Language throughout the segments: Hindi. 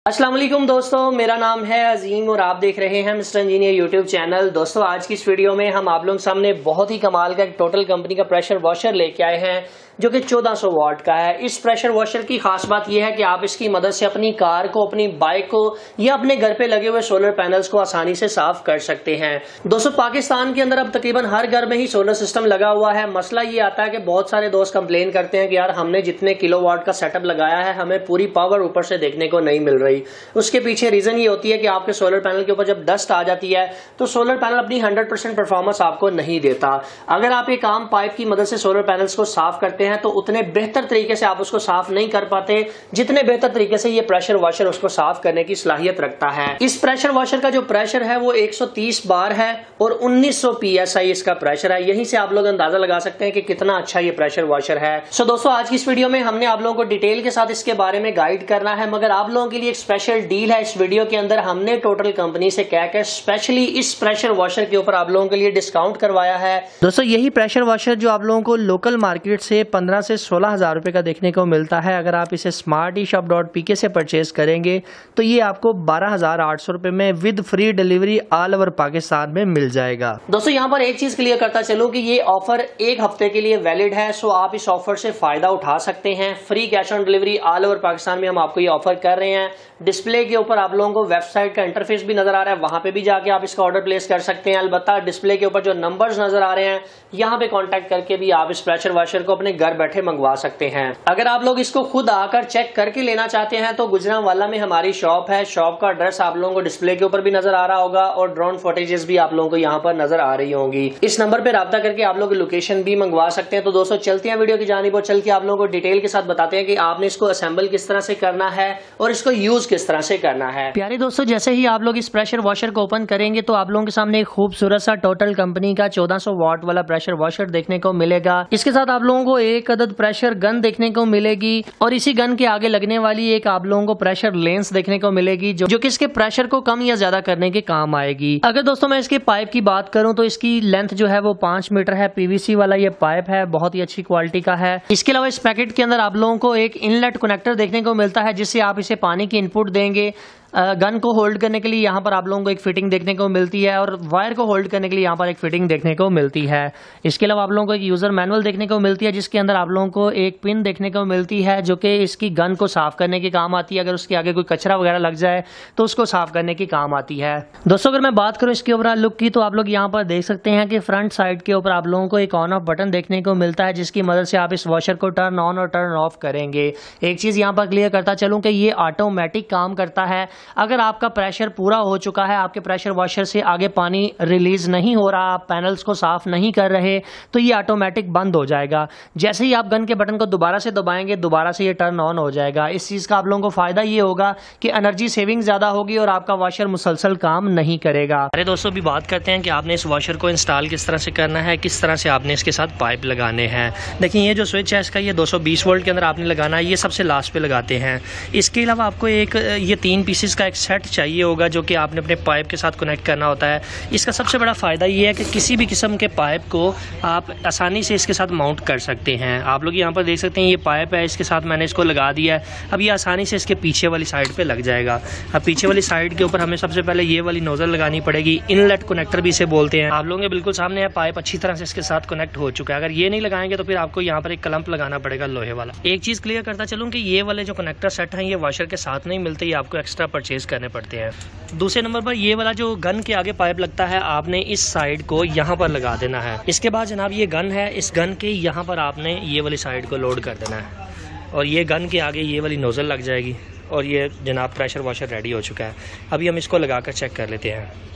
अस्सलाम वालेकुम दोस्तों, मेरा नाम है अजीम और आप देख रहे हैं मिस्टर इंजीनियर यूट्यूब चैनल। दोस्तों, आज की इस वीडियो में हम आप लोगों के सामने बहुत ही कमाल का टोटल कंपनी का प्रेशर वॉशर लेके आए हैं जो कि 1400 वाट का है। इस प्रेशर वॉशर की खास बात यह है कि आप इसकी मदद से अपनी कार को, अपनी बाइक को या अपने घर पे लगे हुए सोलर पैनल्स को आसानी से साफ कर सकते हैं। दोस्तों, पाकिस्तान के अंदर अब तकरीबन हर घर में ही सोलर सिस्टम लगा हुआ है। मसला ये आता है कि बहुत सारे दोस्त कंप्लेन करते हैं कि यार हमने जितने किलोवाट का सेटअप लगाया है हमें पूरी पावर ऊपर से देखने को नहीं मिल रही। उसके पीछे रीजन ये होती है कि आपके सोलर पैनल के ऊपर जब डस्ट आ जाती है तो सोलर पैनल अपनी 100% परफॉर्मेंस आपको नहीं देता। अगर आप एक आम पाइप की मदद से सोलर पैनल्स को साफ करते हैं तो उतने बेहतर तरीके से आप उसको साफ नहीं कर पाते जितने बेहतर तरीके से ये प्रेशर वॉशर उसको साफ करने की सलाहियत रखता है। इस प्रेशर वॉशर का जो प्रेशर है वो 130 बार है और 1900 PSI इसका प्रेशर है। यहीं से आप लोग अंदाजा लगा सकते हैं कि कितना अच्छा ये प्रेशर वॉशर है। सो दोस्तों, आज की इस वीडियो में हमने आप लोगों को डिटेल के साथ इसके बारे में गाइड करना है, मगर आप लोगों के लिए एक स्पेशल डील है। इस वीडियो के अंदर हमने टोटल कंपनी से कहकर स्पेशली इस प्रेशर वॉशर के ऊपर आप लोगों के लिए डिस्काउंट करवाया है। दोस्तों, यही प्रेशर वॉशर जो आप लोगों को लोकल मार्केट से 15 से 16,000 रुपए का देखने को मिलता है, अगर आप इसे smarteshop.pk से परचेज करेंगे तो ये आपको 12,800 रुपए में with free delivery all over Pakistan में मिल जाएगा। दोस्तों, यहाँ पर एक चीज क्लियर करता चलूं कि ये ऑफर एक हफ्ते के लिए वैलिड है, सो आप इस ऑफर से फायदा उठा सकते हैं। Free cash on delivery all over Pakistan में हम आपको ये ऑफर कर रहे हैं। डिस्प्ले के ऊपर आप लोगों को वेबसाइट का इंटरफेस भी नजर आ रहा है, वहां पे भी जाके आप इसका ऑर्डर प्लेस कर सकते हैं। अलबत्ता डिस्प्ले के ऊपर जो नंबर्स नजर आ रहे हैं यहाँ पे कांटेक्ट करके भी आप इस प्रेशर वॉशर को अपने घर बैठे मंगवा सकते हैं। अगर आप लोग इसको खुद आकर चेक करके लेना चाहते हैं तो गुजरांवाला में हमारी शॉप है। शॉप का एड्रेस आप लोगों को डिस्प्ले के ऊपर भी नजर आ रहा होगा और ड्रोन फुटेजेस भी आप लोगों को यहाँ पर नजर आ रही होंगी। इस नंबर पे राब्ता करके आप लोग लोकेशन भी मंगवा सकते हैं। तो दोस्तों, चलते हैं वीडियो की जानिब और चल के आप लोगों को डिटेल के साथ बताते हैं कि आपने इसको असेंबल किस तरह से करना है और इसको यूज किस तरह से करना है। प्यारे दोस्तों, जैसे ही आप लोग इस प्रेशर वॉशर को ओपन करेंगे तो आप लोगों के सामने एक खूबसूरत सा टोटल कंपनी का 1400 वाट वाला प्रेशर वॉशर देखने को मिलेगा। इसके साथ आप लोगों को एक अदद प्रेशर गन देखने को मिलेगी और इसी गन के आगे लगने वाली एक आप लोगों को प्रेशर लेंस देखने को मिलेगी जो कि इसके प्रेशर को कम या ज्यादा करने के काम आएगी। अगर दोस्तों मैं इसके पाइप की बात करूं तो इसकी लेंथ जो है वो 5 मीटर है। PVC वाला ये पाइप है, बहुत ही अच्छी क्वालिटी का है। इसके अलावा इस पैकेट के अंदर आप लोगों को एक इनलेट कनेक्टर देखने को मिलता है जिससे आप इसे पानी की इनपुट देंगे। गन को होल्ड करने के लिए यहाँ पर आप लोगों को एक फिटिंग देखने को मिलती है और वायर को होल्ड करने के लिए यहाँ पर एक फिटिंग देखने को मिलती है। इसके अलावा आप लोगों को एक यूजर मैनुअल देखने को मिलती है जिसके अंदर आप लोगों को एक पिन देखने को मिलती है जो कि इसकी गन को साफ करने के काम आती है। अगर उसके आगे कोई कचरा वगैरह लग जाए तो उसको साफ करने के काम आती है। दोस्तों, अगर मैं बात करूँ इसके ओवरऑल लुक की तो आप लोग यहाँ पर देख सकते हैं कि फ्रंट साइड के ऊपर आप लोगों को एक ऑन ऑफ बटन देखने को मिलता है जिसकी मदद से आप इस वॉशर को टर्न ऑन और टर्न ऑफ करेंगे। एक चीज यहाँ पर क्लियर करता चलूँ कि ये ऑटोमेटिक काम करता है। अगर आपका प्रेशर पूरा हो चुका है, आपके प्रेशर वॉशर से आगे पानी रिलीज नहीं हो रहा, आप पैनल्स को साफ नहीं कर रहे तो ये ऑटोमेटिक बंद हो जाएगा। जैसे ही आप गन के बटन को दोबारा से दबाएंगे दोबारा से ये टर्न ऑन हो जाएगा। इस चीज का आप लोगों को फायदा ये होगा कि एनर्जी सेविंग ज्यादा होगी और आपका वॉशर मुसलसल काम नहीं करेगा। अरे दोस्तों, भी बात करते हैं कि आपने इस वॉशर को इंस्टॉल किस तरह से करना है, किस तरह से आपने इसके साथ पाइप लगाने हैं। देखिए, ये जो स्विच है इसका ये 220 वोल्ट के अंदर आपने लगाना है, ये सबसे लास्ट पे लगाते हैं। इसके अलावा आपको एक ये 3 पीसेस का एक सेट चाहिए होगा जो कि आपने अपने पाइप के साथ कनेक्ट करना होता है। इसका सबसे बड़ा फायदा ये है कि किसी भी किस्म के पाइप को आप आसानी से इसके साथ माउंट कर सकते हैं। आप लोग यहाँ पर देख सकते हैं ये पाइप है, इसके साथ मैंने इसको लगा दिया है। अब ये आसानी से इसके पीछे वाली साइड पे लग जाएगा। अब पीछे वाली साइड के ऊपर हमें सबसे पहले ये वाली नोजल लगानी पड़ेगी, इनलेट कनेक्टर भी इसे बोलते हैं। आप लोगों के बिल्कुल सामने है, पाइप अच्छी तरह से इसके साथ कनेक्ट हो चुका है। अगर ये नहीं लगाएंगे तो फिर आपको यहाँ पर एक क्लम्प लगाना पड़ेगा लोहे वाला। एक चीज क्लियर करता चलूँ कि ये वाले जो कनेक्टर सेट है ये वॉशर के साथ नहीं मिलते, ये आपको एक्स्ट्रा परचेज करने पड़ते हैं। दूसरे नंबर पर ये वाला जो गन के आगे पाइप लगता है आपने इस साइड को यहाँ पर लगा देना है। इसके बाद जनाब ये गन है, इस गन के यहाँ पर आपने ये वाली साइड को लोड कर देना है और ये गन के आगे ये वाली नोजल लग जाएगी और ये जनाब प्रेशर वॉशर रेडी हो चुका है। अभी हम इसको लगाकर चेक कर लेते हैं।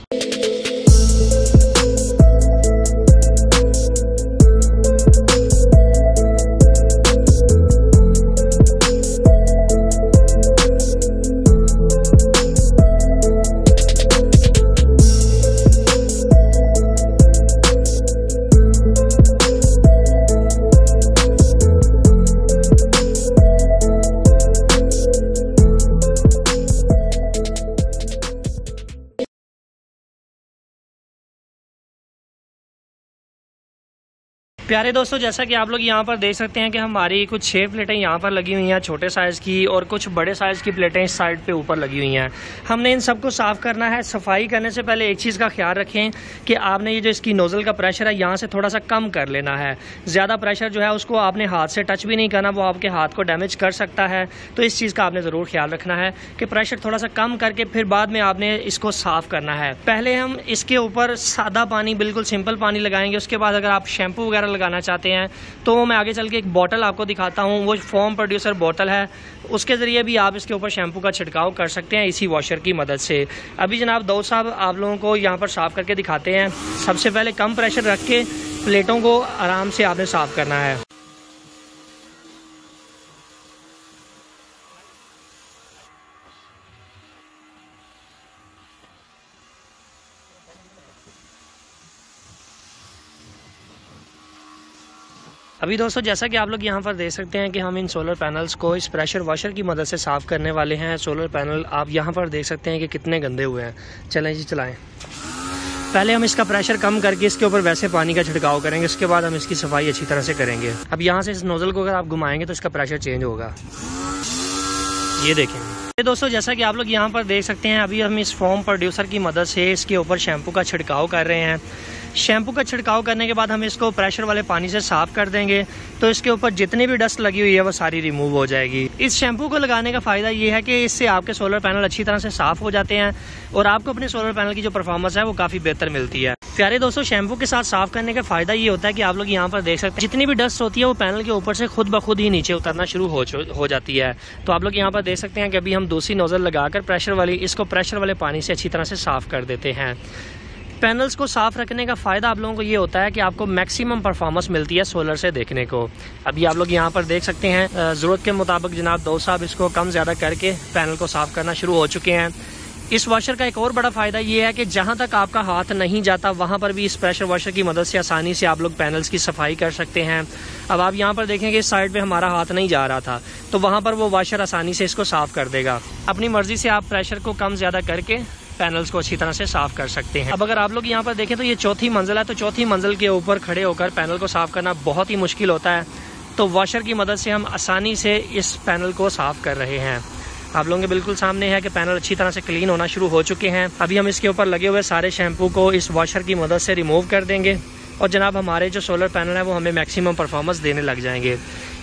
प्यारे दोस्तों, जैसा कि आप लोग यहाँ पर देख सकते हैं कि हमारी कुछ 6 प्लेटें यहाँ पर लगी हुई हैं छोटे साइज़ की, और कुछ बड़े साइज़ की प्लेटें इस साइड पे ऊपर लगी हुई हैं। हमने इन सबको साफ़ करना है। सफाई करने से पहले एक चीज़ का ख्याल रखें कि आपने ये जो इसकी नोज़ल का प्रेशर है यहाँ से थोड़ा सा कम कर लेना है। ज़्यादा प्रेशर जो है उसको आपने हाथ से टच भी नहीं करना, वो आपके हाथ को डैमेज कर सकता है। तो इस चीज़ का आपने ज़रूर ख्याल रखना है कि प्रेशर थोड़ा सा कम करके फिर बाद में आपने इसको साफ़ करना है। पहले हम इसके ऊपर सादा पानी, बिल्कुल सिंपल पानी लगाएंगे। उसके बाद अगर आप शैम्पू वगैरह लगाना चाहते हैं तो मैं आगे चल के एक बोतल आपको दिखाता हूँ, वो फोम प्रोड्यूसर बोतल है, उसके ज़रिए भी आप इसके ऊपर शैम्पू का छिड़काव कर सकते हैं इसी वॉशर की मदद से। अभी जनाब दाऊद साहब आप लोगों को यहाँ पर साफ़ करके दिखाते हैं। सबसे पहले कम प्रेशर रख के प्लेटों को आराम से आपने साफ़ करना है। अभी दोस्तों, जैसा कि आप लोग यहाँ पर देख सकते हैं कि हम इन सोलर पैनल्स को इस प्रेशर वॉशर की मदद से साफ़ करने वाले हैं। सोलर पैनल आप यहाँ पर देख सकते हैं कि कितने गंदे हुए हैं। चलें जी, चलाएं। पहले हम इसका प्रेशर कम करके इसके ऊपर वैसे पानी का छिड़काव करेंगे, उसके बाद हम इसकी सफाई अच्छी तरह से करेंगे। अब यहाँ से इस नोज़ल को अगर आप घुमाएंगे तो इसका प्रेशर चेंज होगा, ये देखें। दोस्तों, जैसा कि आप लोग यहाँ पर देख सकते हैं, अभी हम इस फोम प्रोड्यूसर की मदद से इसके ऊपर शैम्पू का छिड़काव कर रहे हैं। शैम्पू का छिड़काव करने के बाद हम इसको प्रेशर वाले पानी से साफ़ कर देंगे, तो इसके ऊपर जितनी भी डस्ट लगी हुई है वो सारी रिमूव हो जाएगी। इस शैम्पू को लगाने का फ़ायदा ये है कि इससे आपके सोलर पैनल अच्छी तरह से साफ़ हो जाते हैं और आपको अपने सोलर पैनल की जो परफॉर्मेंस है वो काफ़ी बेहतर मिलती है। प्यारे दोस्तों, शैम्पू के साथ साफ़ करने का फ़ायदा ये होता है कि आप लोग यहाँ पर देख सकते हैं जितनी भी डस्ट होती है वो पैनल के ऊपर से खुद ब खुद ही नीचे उतरना शुरू हो जाती है। तो आप लोग यहाँ पर देख सकते हैं कि अभी हम दूसरी नोज़ल लगाकर इसको प्रेशर वाले पानी से अच्छी तरह से साफ़ कर देते हैं। पैनल्स को साफ़ रखने का फ़ायदा आप लोगों को ये होता है कि आपको मैक्सिमम परफॉर्मेंस मिलती है सोलर से देखने को। अभी आप लोग यहाँ पर देख सकते हैं ज़रूरत के मुताबिक जनाब दाऊद साहब इसको कम ज़्यादा करके पैनल को साफ़ करना शुरू हो चुके हैं। इस वॉशर का एक और बड़ा फ़ायदा ये है कि जहाँ तक आपका हाथ नहीं जाता वहाँ पर भी इस प्रेशर वॉशर की मदद से आसानी से आप लोग पैनल्स की सफाई कर सकते हैं। अब आप यहाँ पर देखें कि इस साइड पे हमारा हाथ नहीं जा रहा था, तो वहाँ पर वो वॉशर आसानी से इसको साफ़ कर देगा। अपनी मर्ज़ी से आप प्रेशर को कम ज़्यादा करके पैनल्स को अच्छी तरह से साफ़ कर सकते हैं। अब अगर आप लोग यहाँ पर देखें तो ये चौथी मंजिल है, तो चौथी मंजिल के ऊपर खड़े होकर पैनल को साफ़ करना बहुत ही मुश्किल होता है। तो वॉशर की मदद से हम आसानी से इस पैनल को साफ़ कर रहे हैं। आप लोगों के बिल्कुल सामने है कि पैनल अच्छी तरह से क्लीन होना शुरू हो चुके हैं। अभी हम इसके ऊपर लगे हुए सारे शैम्पू को इस वॉशर की मदद से रिमूव कर देंगे और जनाब हमारे जो सोलर पैनल है वो हमें मैक्सिमम परफॉर्मेंस देने लग जाएंगे।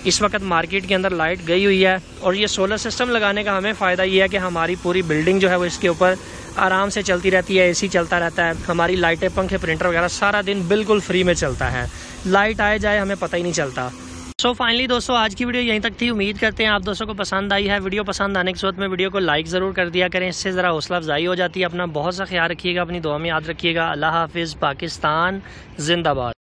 इस वक्त मार्केट के अंदर लाइट गई हुई है और ये सोलर सिस्टम लगाने का हमें फ़ायदा ये है कि हमारी पूरी बिल्डिंग जो है वो इसके ऊपर आराम से चलती रहती है, एसी चलता रहता है, हमारी लाइटें, पंखे, प्रिंटर वगैरह सारा दिन बिल्कुल फ्री में चलता है। लाइट आए जाए हमें पता ही नहीं चलता। सो फाइनली दोस्तों, आज की वीडियो यहीं तक थी। उम्मीद करते हैं आप दोस्तों को पसंद आई है। वीडियो पसंद आने के सूरत में वीडियो को लाइक ज़रूर कर दिया करें, इससे ज़रा हौसला अफजाई हो जाती है। अपना बहुत सा ख्याल रखिएगा, अपनी दुआ में याद रखिएगा। अल्लाह हाफिज़। पाकिस्तान जिंदाबाद।